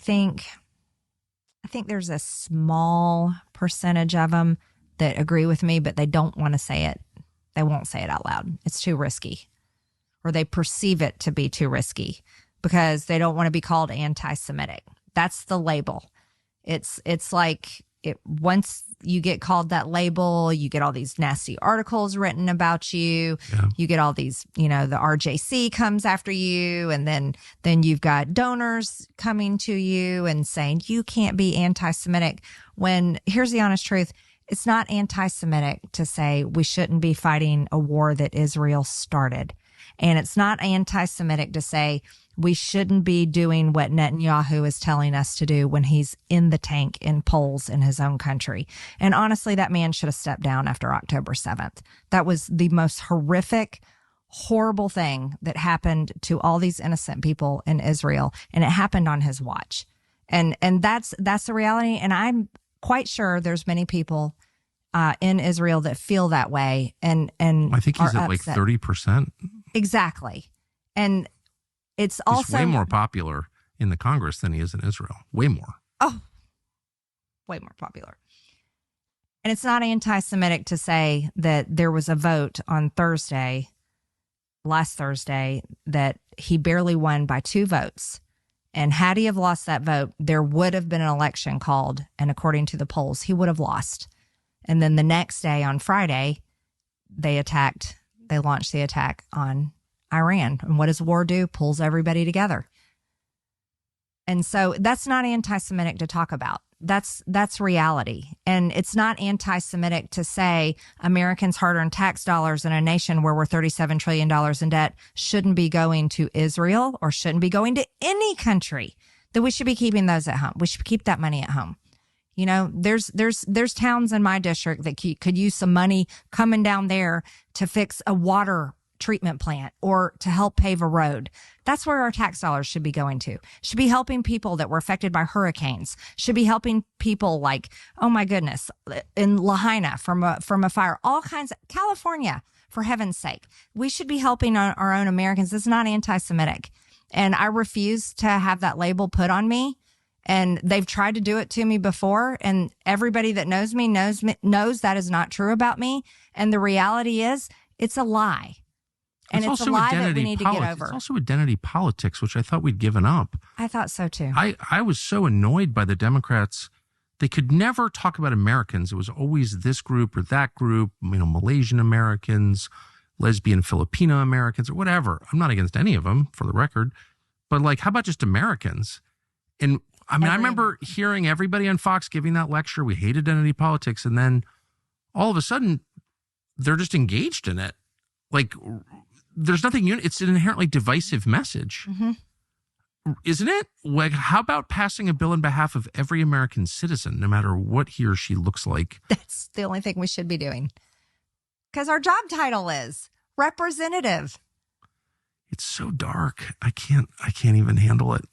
think there's a small percentage of them that agree with me, but they don't want to say it. They won't say it out loud. It's too risky, or they perceive it to be too risky because they don't want to be called anti-Semitic. That's the label. It's like once you get called that label, you get all these nasty articles written about you. Yeah. You get all these, the RJC comes after you, and then you've got donors coming to you and saying you can't be anti-Semitic. When here's the honest truth, it's not anti-Semitic to say we shouldn't be fighting a war that Israel started. And it's not anti-Semitic to say we shouldn't be doing what Netanyahu is telling us to do when he's in the tank in polls in his own country. And honestly, that man should have stepped down after October 7th. That was the most horrific, horrible thing that happened to all these innocent people in Israel. And it happened on his watch. And that's the reality. And I'm quite sure there's many people in Israel that feel that way. And I think he's at upset. like 30%. Exactly. And it's also way more popular in the Congress than he is in Israel. Way more. Oh, way more popular. And it's not anti-Semitic to say that there was a vote on last Thursday, that he barely won by 2 votes. And had he have lost that vote, there would have been an election called. And according to the polls, he would have lost. And then the next day on Friday, they launched the attack on Iran. And what does war do? Pulls everybody together. And so that's not anti-Semitic to talk about. That's reality. And it's not anti-Semitic to say Americans' hard-earned tax dollars in a nation where we're $37 trillion in debt shouldn't be going to Israel or shouldn't be going to any country, that we should be keeping those at home. We should keep that money at home. There's towns in my district that could use some money coming down there to fix a water treatment plant or to help pave a road. That's where our tax dollars should be going to. Should be helping people that were affected by hurricanes. Should be helping people like, oh my goodness, in Lahaina from a fire. All kinds of California, for heaven's sake. We should be helping our own Americans. This is not anti-Semitic. And I refuse to have that label put on me. And they've tried to do it to me before. And everybody that knows me knows that is not true about me. And the reality is it's a lie. And it's a lie that we need to get over. It's also identity politics, which I thought we'd given up. I thought so too. I was so annoyed by the Democrats. They could never talk about Americans. It was always this group or that group, Malaysian Americans, lesbian Filipino Americans, or whatever. I'm not against any of them, for the record. But how about just Americans? And I remember hearing everybody on Fox giving that lecture. We hate identity politics. And then all of a sudden, they're just engaged in it. There's nothing, it's an inherently divisive message. Mm-hmm. Isn't it? How about passing a bill on behalf of every American citizen, no matter what he or she looks like? That's the only thing we should be doing. Because our job title is representative. It's so dark. I can't even handle it.